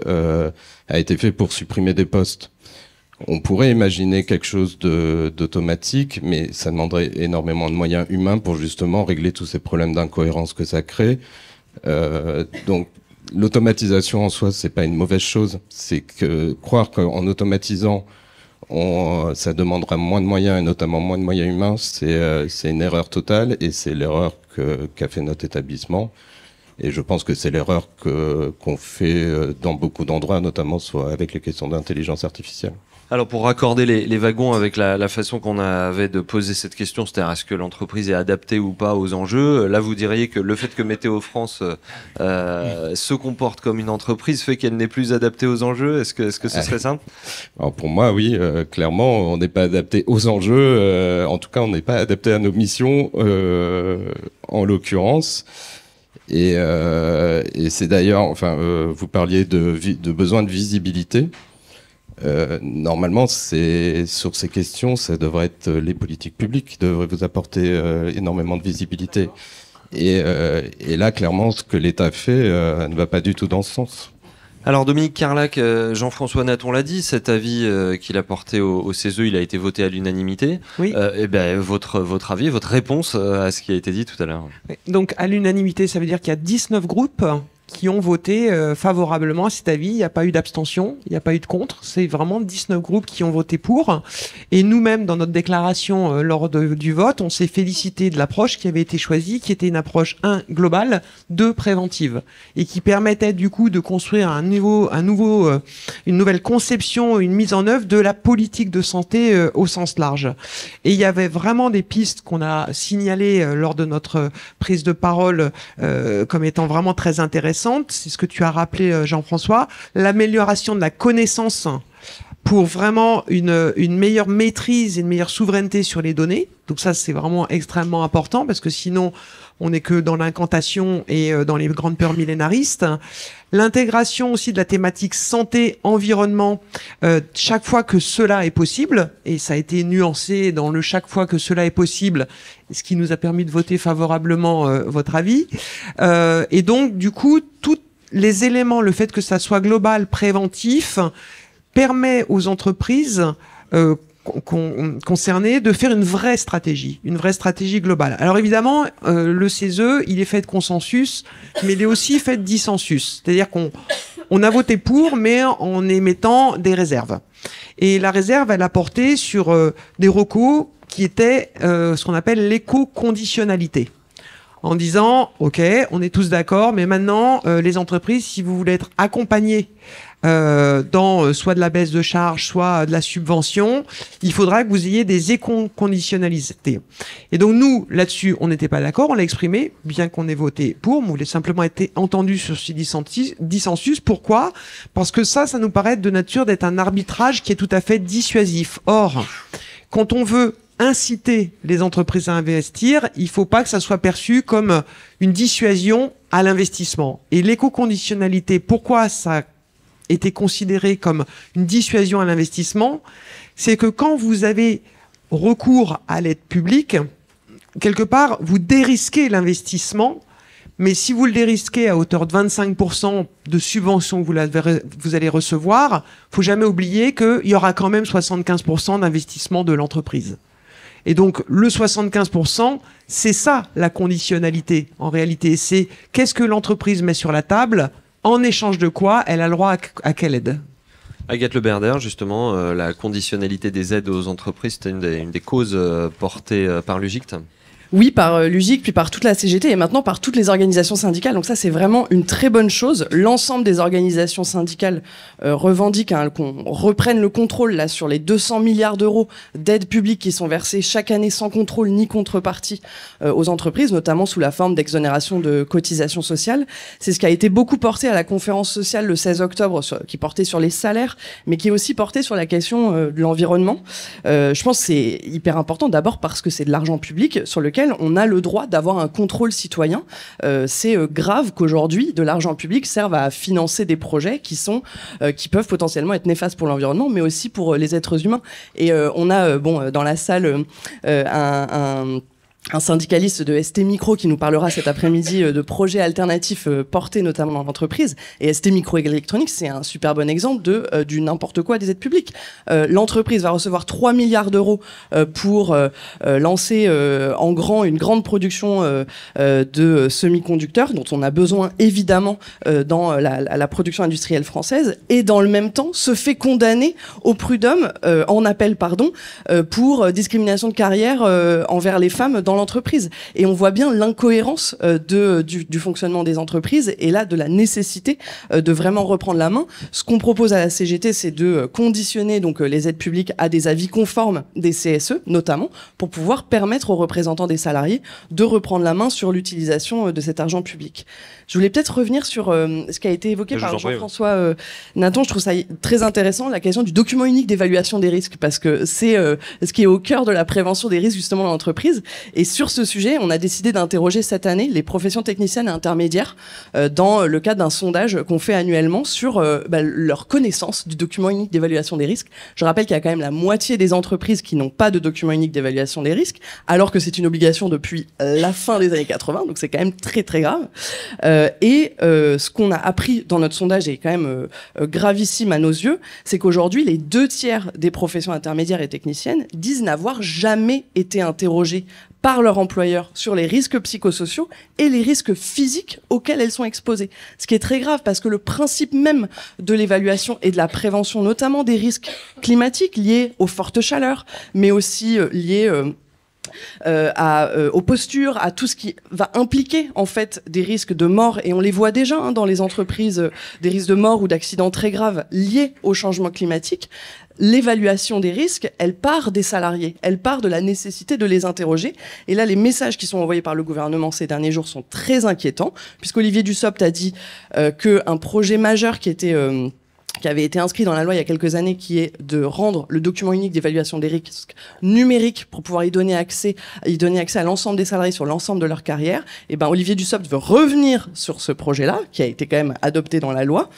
a été fait pour supprimer des postes. On pourrait imaginer quelque chose d'automatique, mais ça demanderait énormément de moyens humains pour justement régler tous ces problèmes d'incohérence que ça crée. Donc, l'automatisation en soi, c'est pas une mauvaise chose. C'est que croire qu'en automatisant, ça demandera moins de moyens, et notamment moins de moyens humains, c'est une erreur totale, et c'est l'erreur qu'a fait notre établissement. Et je pense que c'est l'erreur qu'on fait dans beaucoup d'endroits, notamment avec les questions d'intelligence artificielle. Alors pour raccorder les wagons avec la façon qu'on avait de poser cette question, c'est-à-dire est-ce que l'entreprise est adaptée ou pas aux enjeux, là vous diriez que le fait que Météo France se comporte comme une entreprise fait qu'elle n'est plus adaptée aux enjeux. Est-ce que ce serait simple? Alors pour moi, oui, clairement, on n'est pas adapté aux enjeux. En tout cas, on n'est pas adapté à nos missions, en l'occurrence. Et c'est d'ailleurs, vous parliez de besoin de visibilité. Normalement, sur ces questions, ça devrait être les politiques publiques qui devraient vous apporter énormément de visibilité. Et là, clairement, ce que l'État fait ne va pas du tout dans ce sens. Alors Dominique Carlac, Jean-François Naton l'a dit, cet avis qu'il a porté au CESE, il a été voté à l'unanimité. Oui. Votre avis, votre réponse à ce qui a été dit tout à l'heure. Donc à l'unanimité, ça veut dire qu'il y a 19 groupes qui ont voté favorablement à cet avis. Il n'y a pas eu d'abstention, il n'y a pas eu de contre. C'est vraiment 19 groupes qui ont voté pour. Et nous-mêmes, dans notre déclaration lors du vote, on s'est félicité de l'approche qui avait été choisie, qui était une approche 1 globale, 2 préventive, et qui permettait du coup de construire une nouvelle conception, une mise en œuvre de la politique de santé au sens large. Et il y avait vraiment des pistes qu'on a signalées lors de notre prise de parole comme étant vraiment très intéressantes. C'est ce que tu as rappelé, Jean-François, l'amélioration de la connaissance pour vraiment une meilleure maîtrise et une meilleure souveraineté sur les données. Donc ça, c'est vraiment extrêmement important, parce que sinon, on n'est que dans l'incantation et dans les grandes peurs millénaristes. L'intégration aussi de la thématique santé-environnement, chaque fois que cela est possible, et ça a été nuancé dans le chaque fois que cela est possible, ce qui nous a permis de voter favorablement votre avis. Et donc, du coup, tous les éléments, le fait que ça soit global, préventif, permet aux entreprises concernées de faire une vraie stratégie globale. Alors évidemment, le CESE, il est fait de consensus, mais il est aussi fait de dissensus. C'est-à-dire qu'on a voté pour, mais en émettant des réserves. Et la réserve, elle a porté sur des recos qui étaient ce qu'on appelle l'éco-conditionnalité. En disant, OK, on est tous d'accord, mais maintenant, les entreprises, si vous voulez être accompagnées dans soit de la baisse de charge, soit de la subvention, il faudra que vous ayez des éco-conditionnalités. Et donc nous, là-dessus, on n'était pas d'accord, on l'a exprimé, bien qu'on ait voté pour, mais on voulait simplement être entendu sur ce dissensus. Pourquoi? Parce que ça nous paraît de nature d'être un arbitrage qui est tout à fait dissuasif. Or, quand on veut inciter les entreprises à investir, il faut pas que ça soit perçu comme une dissuasion à l'investissement. Et l'éco-conditionnalité, pourquoi ça a été considéré comme une dissuasion à l'investissement? C'est que quand vous avez recours à l'aide publique, quelque part, vous dérisquez l'investissement, mais si vous le dérisquez à hauteur de 25% de subventions que vous allez recevoir, faut jamais oublier qu'il y aura quand même 75% d'investissement de l'entreprise. Et donc, le 75%, c'est ça la conditionnalité, en réalité. C'est qu'est-ce que l'entreprise met sur la table, en échange de quoi elle a le droit à quelle aide. Agathe Le Berder, justement, la conditionnalité des aides aux entreprises, c'était une des causes portées par l'UGICT. Oui, par l'UGIC, puis par toute la CGT et maintenant par toutes les organisations syndicales. Donc ça, c'est vraiment une très bonne chose. L'ensemble des organisations syndicales revendiquent qu'on reprenne le contrôle là sur les 200 milliards d'euros d'aides publiques qui sont versées chaque année sans contrôle ni contrepartie aux entreprises, notamment sous la forme d'exonération de cotisations sociales. C'est ce qui a été beaucoup porté à la conférence sociale le 16 octobre, qui portait sur les salaires, mais qui est aussi porté sur la question de l'environnement. Je pense que c'est hyper important, d'abord parce que c'est de l'argent public sur lequel on a le droit d'avoir un contrôle citoyen. C'est grave qu'aujourd'hui, de l'argent public serve à financer des projets qui peuvent potentiellement être néfastes pour l'environnement, mais aussi pour les êtres humains. Et on a dans la salle un syndicaliste de ST Micro qui nous parlera cet après-midi de projets alternatifs portés notamment dans l'entreprise. Et ST Microélectronique, c'est un super bon exemple du n'importe quoi des aides publiques. L'entreprise va recevoir 3 milliards d'euros pour lancer en grand une grande production de semi-conducteurs dont on a besoin évidemment dans la production industrielle française, et dans le même temps se fait condamner au prud'homme en appel pour discrimination de carrière envers les femmes dans l'entreprise. Et on voit bien l'incohérence du fonctionnement des entreprises et là de la nécessité de vraiment reprendre la main. Ce qu'on propose à la CGT, c'est de conditionner donc les aides publiques à des avis conformes des CSE notamment, pour pouvoir permettre aux représentants des salariés de reprendre la main sur l'utilisation de cet argent public. Je voulais peut-être revenir sur ce qui a été évoqué par Jean-François Nathan. Je trouve ça très intéressant, la question du document unique d'évaluation des risques, parce que c'est ce qui est au cœur de la prévention des risques justement dans l'entreprise. Et sur ce sujet, on a décidé d'interroger cette année les professions techniciennes et intermédiaires dans le cadre d'un sondage qu'on fait annuellement sur leur connaissance du document unique d'évaluation des risques. Je rappelle qu'il y a quand même la moitié des entreprises qui n'ont pas de document unique d'évaluation des risques, alors que c'est une obligation depuis la fin des années 80, donc c'est quand même très très grave. Ce qu'on a appris dans notre sondage est quand même gravissime à nos yeux, c'est qu'aujourd'hui, les 2/3 des professions intermédiaires et techniciennes disent n'avoir jamais été interrogées par leur employeur sur les risques psychosociaux et les risques physiques auxquels elles sont exposées. Ce qui est très grave parce que le principe même de l'évaluation et de la prévention, notamment des risques climatiques liés aux fortes chaleurs, mais aussi liés aux postures, à tout ce qui va impliquer en fait des risques de mort, et on les voit déjà dans les entreprises, des risques de mort ou d'accidents très graves liés au changement climatique. L'évaluation des risques, elle part des salariés, elle part de la nécessité de les interroger. Et là, les messages qui sont envoyés par le gouvernement ces derniers jours sont très inquiétants, puisqu'Olivier Dussopt a dit qu'un projet majeur qui avait été inscrit dans la loi il y a quelques années, qui est de rendre le document unique d'évaluation des risques numérique pour pouvoir y donner accès à l'ensemble des salariés sur l'ensemble de leur carrière. Et Olivier Dussopt veut revenir sur ce projet-là, qui a été quand même adopté dans la loi.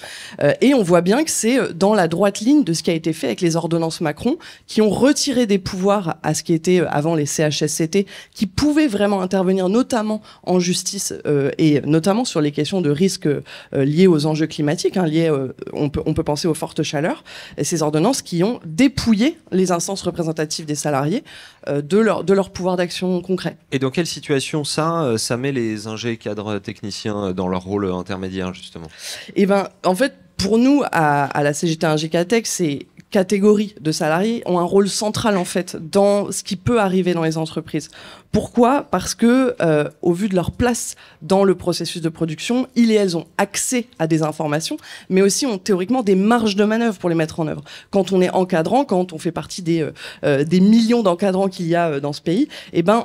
Et on voit bien que c'est dans la droite ligne de ce qui a été fait avec les ordonnances Macron, qui ont retiré des pouvoirs à ce qui était avant les CHSCT, qui pouvaient vraiment intervenir, notamment en justice et notamment sur les questions de risques liés aux enjeux climatiques, on peut penser aux fortes chaleurs, et ces ordonnances qui ont dépouillé les instances représentatives des salariés de leur pouvoir d'action concret. Et dans quelle situation ça met les ingés cadres techniciens dans leur rôle intermédiaire, justement ? En fait, pour nous, à la CGT Ingecatech, ces catégories de salariés ont un rôle central en fait dans ce qui peut arriver dans les entreprises. Pourquoi ? Parce que, au vu de leur place dans le processus de production, ils et elles ont accès à des informations, mais aussi ont théoriquement des marges de manœuvre pour les mettre en œuvre. Quand on est encadrant, quand on fait partie des millions d'encadrants qu'il y a dans ce pays,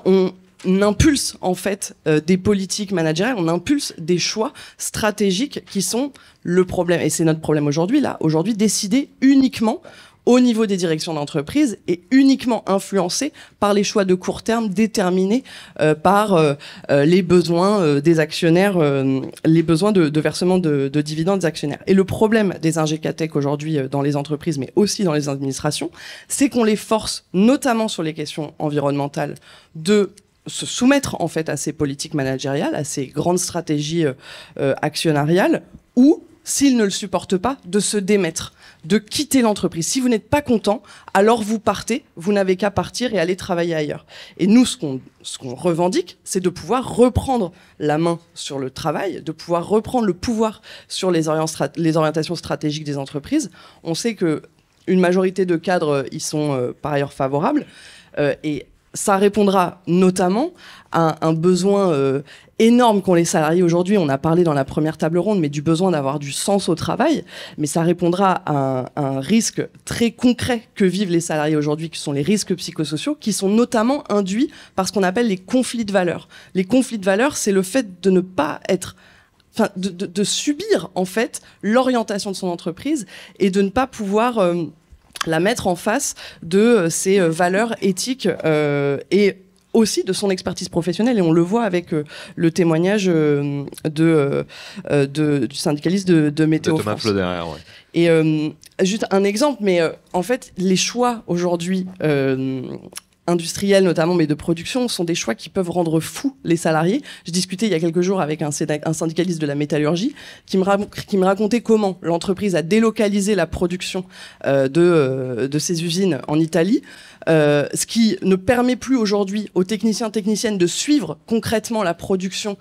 on impulse en fait des politiques managériales, on impulse des choix stratégiques qui sont le problème, et c'est notre problème aujourd'hui, décider uniquement au niveau des directions d'entreprise et uniquement influencé par les choix de court terme déterminés par les besoins des actionnaires, les besoins de versement de dividendes des actionnaires. Et le problème des Ingecatech aujourd'hui dans les entreprises, mais aussi dans les administrations, c'est qu'on les force, notamment sur les questions environnementales, de se soumettre en fait à ces politiques managériales, à ces grandes stratégies actionnariales, ou s'ils ne le supportent pas, de se démettre, de quitter l'entreprise. Si vous n'êtes pas content, alors vous partez, vous n'avez qu'à partir et aller travailler ailleurs. Et nous, ce qu'on revendique, c'est de pouvoir reprendre la main sur le travail, de pouvoir reprendre le pouvoir sur les orientations stratégiques des entreprises. On sait que une majorité de cadres y sont par ailleurs favorables, et ça répondra notamment à un besoin énorme qu'ont les salariés aujourd'hui. On a parlé dans la première table ronde, mais du besoin d'avoir du sens au travail. Mais ça répondra à un risque très concret que vivent les salariés aujourd'hui, qui sont les risques psychosociaux, qui sont notamment induits par ce qu'on appelle les conflits de valeurs. Les conflits de valeurs, c'est le fait de ne pas être... Enfin, de subir, en fait, l'orientation de son entreprise et de ne pas pouvoir... la mettre en face de ses valeurs éthiques et aussi de son expertise professionnelle. Et on le voit avec le témoignage du syndicaliste de Météo Thomas France. Flauderer, ouais. Et juste un exemple, mais en fait, les choix aujourd'hui industriels notamment, mais de production, sont des choix qui peuvent rendre fous les salariés. Je discutais il y a quelques jours avec un syndicaliste de la métallurgie qui me racontait comment l'entreprise a délocalisé la production de ses usines en Italie, ce qui ne permet plus aujourd'hui aux techniciennes de suivre concrètement la production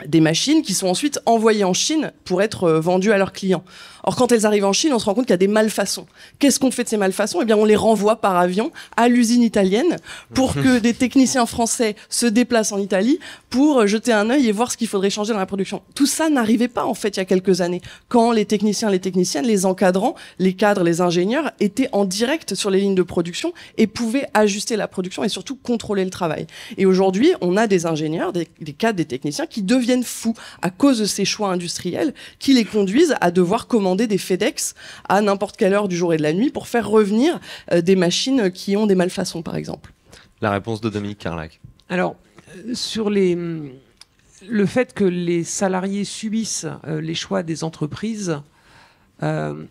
des machines qui sont ensuite envoyées en Chine pour être vendues à leurs clients. Or, quand elles arrivent en Chine, on se rend compte qu'il y a des malfaçons. Qu'est-ce qu'on fait de ces malfaçons ? Eh bien, on les renvoie par avion à l'usine italienne pour que des techniciens français se déplacent en Italie pour jeter un œil et voir ce qu'il faudrait changer dans la production. Tout ça n'arrivait pas, en fait, il y a quelques années, quand les techniciens, les techniciennes, les encadrants, les cadres, les ingénieurs étaient en direct sur les lignes de production et pouvaient ajuster la production et surtout contrôler le travail. Et aujourd'hui, on a des ingénieurs, des cadres, des techniciens qui deviennent fous à cause de ces choix industriels qui les conduisent à devoir commander des FedEx à n'importe quelle heure du jour et de la nuit pour faire revenir des machines qui ont des malfaçons, par exemple. La réponse de Dominique Carlac. Alors, sur le fait que les salariés subissent les choix des entreprises,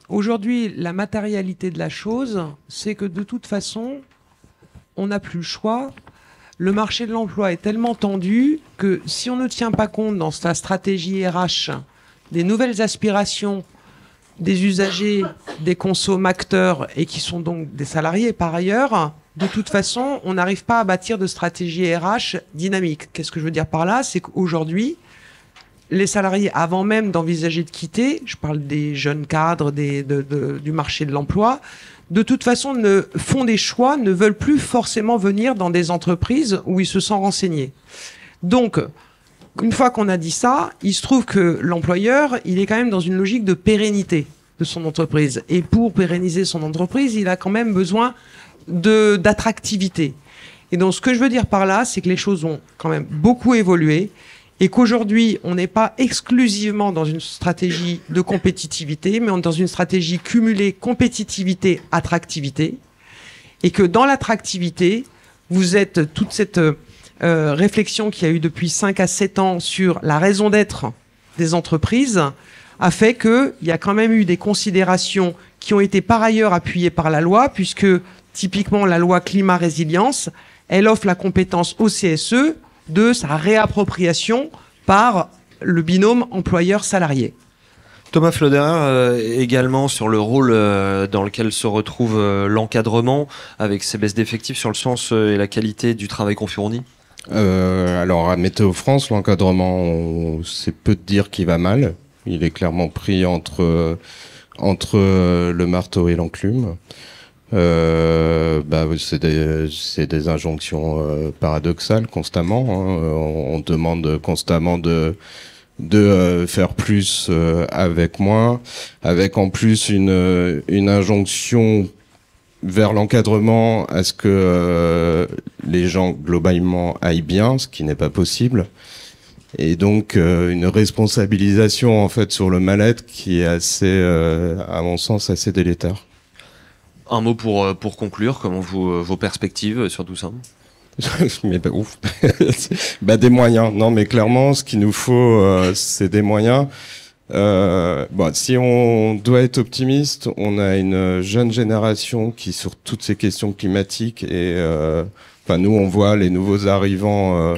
aujourd'hui, la matérialité de la chose, c'est que de toute façon, on n'a plus le choix. Le marché de l'emploi est tellement tendu que si on ne tient pas compte dans sa stratégie RH des nouvelles aspirations des usagers, des consommateurs et qui sont donc des salariés par ailleurs, de toute façon, on n'arrive pas à bâtir de stratégie RH dynamique. Qu'est-ce que je veux dire par là ? C'est qu'aujourd'hui, les salariés, avant même d'envisager de quitter, je parle des jeunes cadres du marché de l'emploi, de toute façon font des choix, ne veulent plus forcément venir dans des entreprises où ils se sont renseignés. Donc, une fois qu'on a dit ça, il se trouve que l'employeur, il est quand même dans une logique de pérennité de son entreprise. Et pour pérenniser son entreprise, il a quand même besoin d'attractivité. Et donc, ce que je veux dire par là, c'est que les choses ont quand même beaucoup évolué et qu'aujourd'hui, on n'est pas exclusivement dans une stratégie de compétitivité, mais on est dans une stratégie cumulée compétitivité-attractivité. Et que dans l'attractivité, vous êtes toute cette réflexion qu'il y a eu depuis 5 à 7 ans sur la raison d'être des entreprises a fait qu'il y a quand même eu des considérations qui ont été par ailleurs appuyées par la loi, puisque typiquement la loi climat-résilience, elle offre la compétence au CSE de sa réappropriation par le binôme employeur-salarié. Thomas Flauderer, également sur le rôle dans lequel se retrouve l'encadrement avec ces baisses d'effectifs sur le sens et la qualité du travail qu'on fournit. Alors à Météo France, l'encadrement, c'est peu de dire qu'il va mal. Il est clairement pris entre le marteau et l'enclume. C'est des injonctions paradoxales constamment. On demande constamment de faire plus avec moins, avec en plus une injonction vers l'encadrement à ce que les gens globalement aillent bien, ce qui n'est pas possible, et donc une responsabilisation en fait sur le mal-être qui est assez, à mon sens, assez délétère. Un mot pour conclure, comment vos perspectives sur tout ça? Mais ouf. Des moyens. Non, mais clairement, ce qu'il nous faut, c'est des moyens. Si on doit être optimiste, on a une jeune génération qui, sur toutes ces questions climatiques, nous, on voit les nouveaux arrivants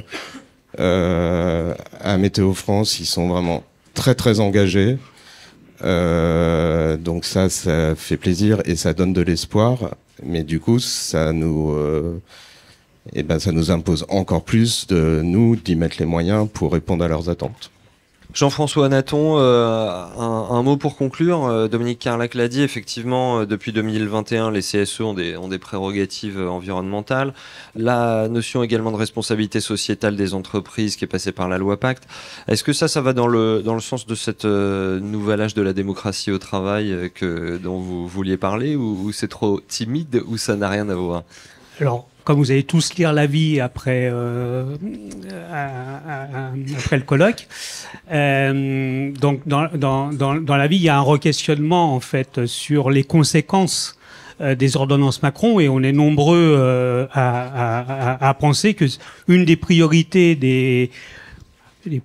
à Météo France, ils sont vraiment très très engagés. Donc ça fait plaisir et ça donne de l'espoir. Mais du coup, ça nous impose encore plus d'y mettre les moyens pour répondre à leurs attentes. Jean-François Naton, un mot pour conclure. Dominique Carlac l'a dit, effectivement, depuis 2021, les CSE ont des prérogatives environnementales. La notion également de responsabilité sociétale des entreprises qui est passée par la loi Pacte. Est-ce que ça va dans le sens de cet nouvel âge de la démocratie au travail dont vous vouliez parler, ou c'est trop timide, ou ça n'a rien à voir? Alors, comme vous allez tous lire l'avis après le colloque, donc dans l'avis, il y a un re-questionnement en fait sur les conséquences des ordonnances Macron, et on est nombreux à penser que une des priorités des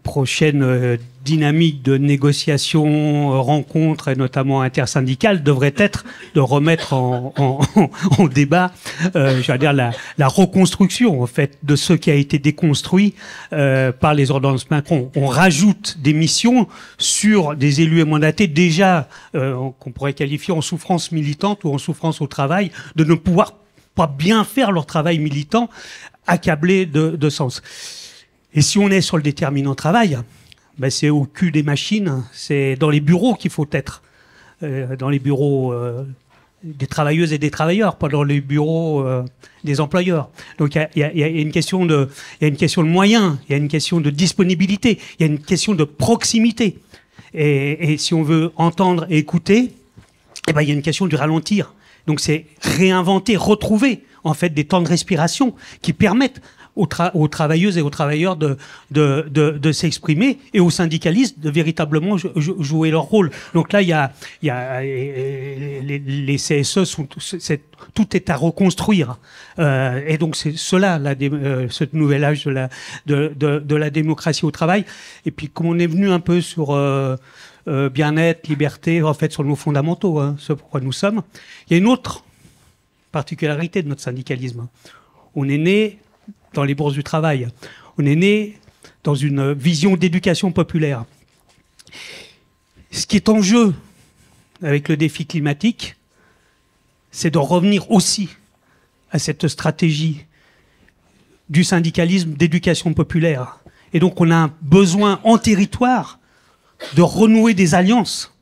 prochaines dynamiques de négociation, rencontres, et notamment intersyndicales, devrait être de remettre en débat, la reconstruction en fait de ce qui a été déconstruit par les ordonnances Macron. On rajoute des missions sur des élus et mandatés déjà qu'on pourrait qualifier en souffrance militante ou en souffrance au travail, de ne pouvoir pas bien faire leur travail militant, accablés de sens. Et si on est sur le déterminant travail, c'est au cul des machines, c'est dans les bureaux qu'il faut être. Dans les bureaux des travailleuses et des travailleurs, pas dans les bureaux des employeurs. Donc il y a une question de moyens, il y a une question de disponibilité, il y a une question de proximité. Et si on veut entendre et écouter, il y a une question du ralentir. Donc c'est réinventer, retrouver en fait des temps de respiration qui permettent aux travailleuses et aux travailleurs de s'exprimer, et aux syndicalistes de véritablement jouer leur rôle. Donc là, les CSE tout est à reconstruire. Et donc c'est cela, ce nouvel âge de la démocratie au travail. Et puis comme on est venu un peu sur bien-être, liberté, en fait sur nos fondamentaux, ce pourquoi nous sommes, il y a une autre particularité de notre syndicalisme. On est né dans les bourses du travail. On est né dans une vision d'éducation populaire. Ce qui est en jeu avec le défi climatique, c'est de revenir aussi à cette stratégie du syndicalisme d'éducation populaire. Et donc on a un besoin en territoire de renouer des alliances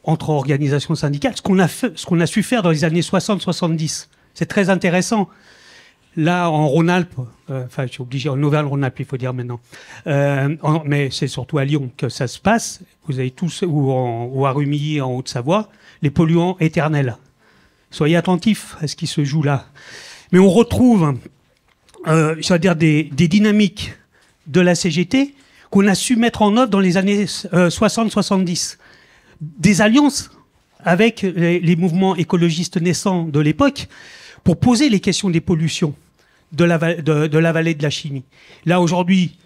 entre organisations syndicales, ce qu'on a su faire dans les années 60-70. C'est très intéressant. Là, en Rhône-Alpes, je suis obligé, en Auvergne-Rhône-Alpes, il faut dire maintenant, mais c'est surtout à Lyon que ça se passe, vous avez tous, ou à Rumilly, en Haute-Savoie, les polluants éternels. Soyez attentifs à ce qui se joue là. Mais on retrouve, des dynamiques de la CGT qu'on a su mettre en œuvre dans les années 60-70. Des alliances avec les mouvements écologistes naissants de l'époque pour poser les questions des pollutions de la vallée de la chimie. Là, aujourd'hui,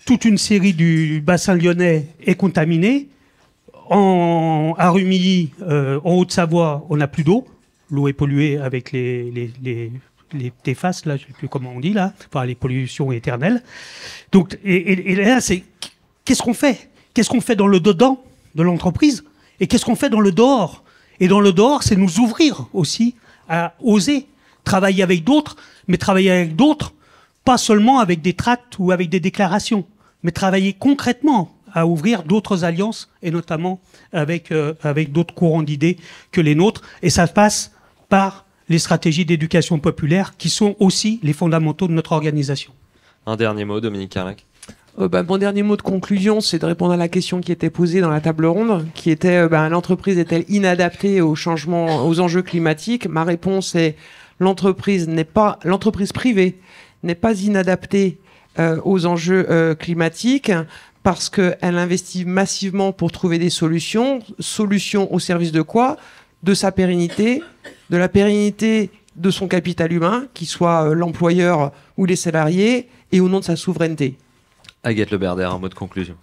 toute une série du bassin lyonnais est contaminée. À Rumilly, en Haute-Savoie, on n'a plus d'eau. L'eau est polluée avec les TFAS, là, je ne sais plus comment on dit, là, enfin les pollutions éternelles. Donc, et là, c'est qu'est-ce qu'on fait? Qu'est-ce qu'on fait dans le dedans de l'entreprise? Et qu'est-ce qu'on fait dans le dehors? Et dans le dehors, c'est nous ouvrir aussi à oser travailler avec d'autres, mais travailler avec d'autres, pas seulement avec des tracts ou avec des déclarations, mais travailler concrètement à ouvrir d'autres alliances, et notamment avec d'autres courants d'idées que les nôtres. Et ça passe par les stratégies d'éducation populaire, qui sont aussi les fondamentaux de notre organisation. Un dernier mot, Dominique Carlac. Mon dernier mot de conclusion, c'est de répondre à la question qui était posée dans la table ronde, qui était l'entreprise est-elle inadaptée aux changements, aux enjeux climatiques? Ma réponse est l'entreprise privée n'est pas inadaptée aux enjeux climatiques, parce qu'elle investit massivement pour trouver des solutions au service de quoi? De sa pérennité, de la pérennité de son capital humain, qu'il soit l'employeur ou les salariés, et au nom de sa souveraineté. Agathe Le Berder, un mot de conclusion.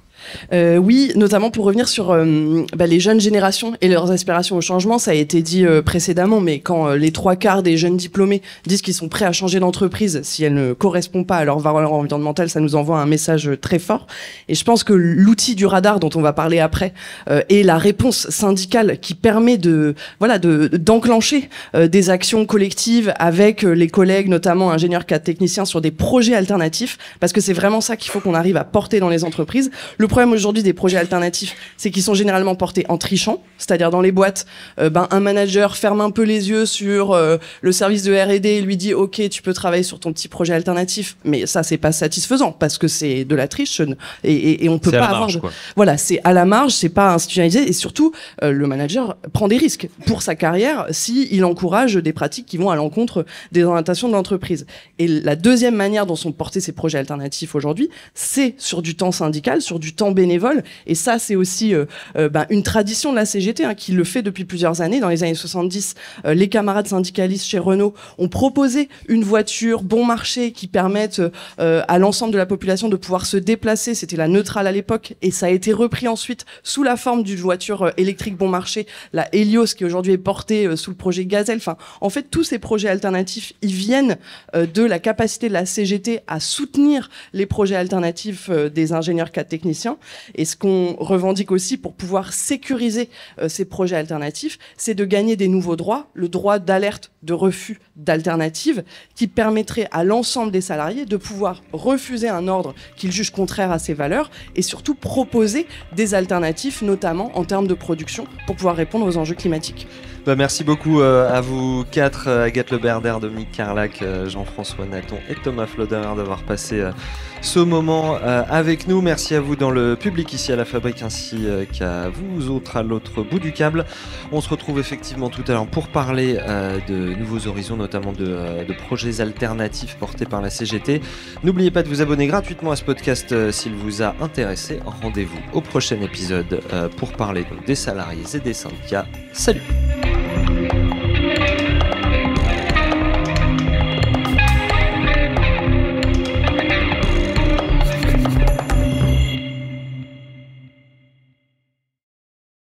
Oui, notamment pour revenir sur les jeunes générations et leurs aspirations au changement. Ça a été dit précédemment, mais quand les 3/4 des jeunes diplômés disent qu'ils sont prêts à changer d'entreprise si elle ne correspond pas à leurs valeurs environnementales, ça nous envoie un message très fort. Et je pense que l'outil du radar dont on va parler après est la réponse syndicale qui permet d'enclencher des actions collectives avec les collègues, notamment ingénieurs, cadres, techniciens, sur des projets alternatifs, parce que c'est vraiment ça qu'il faut qu'on arrive à porter dans les entreprises. Le problème aujourd'hui des projets alternatifs, c'est qu'ils sont généralement portés en trichant, c'est-à-dire dans les boîtes, un manager ferme un peu les yeux sur le service de R&D et lui dit ok, tu peux travailler sur ton petit projet alternatif, mais ça c'est pas satisfaisant parce que c'est de la triche et on peut pas avoir voilà, c'est à la marge, c'est pas institutionnalisé et surtout le manager prend des risques pour sa carrière si il encourage des pratiques qui vont à l'encontre des orientations de l'entreprise. Et la deuxième manière dont sont portés ces projets alternatifs aujourd'hui, c'est sur du temps syndical, sur du temps bénévole, et ça c'est aussi une tradition de la CGT qui le fait depuis plusieurs années. Dans les années 70, les camarades syndicalistes chez Renault ont proposé une voiture bon marché qui permette à l'ensemble de la population de pouvoir se déplacer. C'était la Neutrale à l'époque, et ça a été repris ensuite sous la forme d'une voiture électrique bon marché, la Helios, qui aujourd'hui est portée sous le projet Gazelle. Enfin, en fait, tous ces projets alternatifs, ils viennent de la capacité de la CGT à soutenir les projets alternatifs des ingénieurs cadres techniciens. Et ce qu'on revendique aussi pour pouvoir sécuriser ces projets alternatifs, c'est de gagner des nouveaux droits, le droit d'alerte, de refus d'alternative, qui permettrait à l'ensemble des salariés de pouvoir refuser un ordre qu'ils jugent contraire à ses valeurs et surtout proposer des alternatives, notamment en termes de production, pour pouvoir répondre aux enjeux climatiques. Merci beaucoup à vous quatre, Agathe Leberder, Dominique Carlac, Jean-François Natton et Thomas Floder d'avoir passé ce moment avec nous. Merci à vous dans le public ici à la Fabrique ainsi qu'à vous autres à l'autre bout du câble. On se retrouve effectivement tout à l'heure pour parler de nouveaux horizons, notamment de projets alternatifs portés par la CGT. N'oubliez pas de vous abonner gratuitement à ce podcast s'il vous a intéressé. Rendez-vous au prochain épisode pour parler donc des salariés et des syndicats. Salut!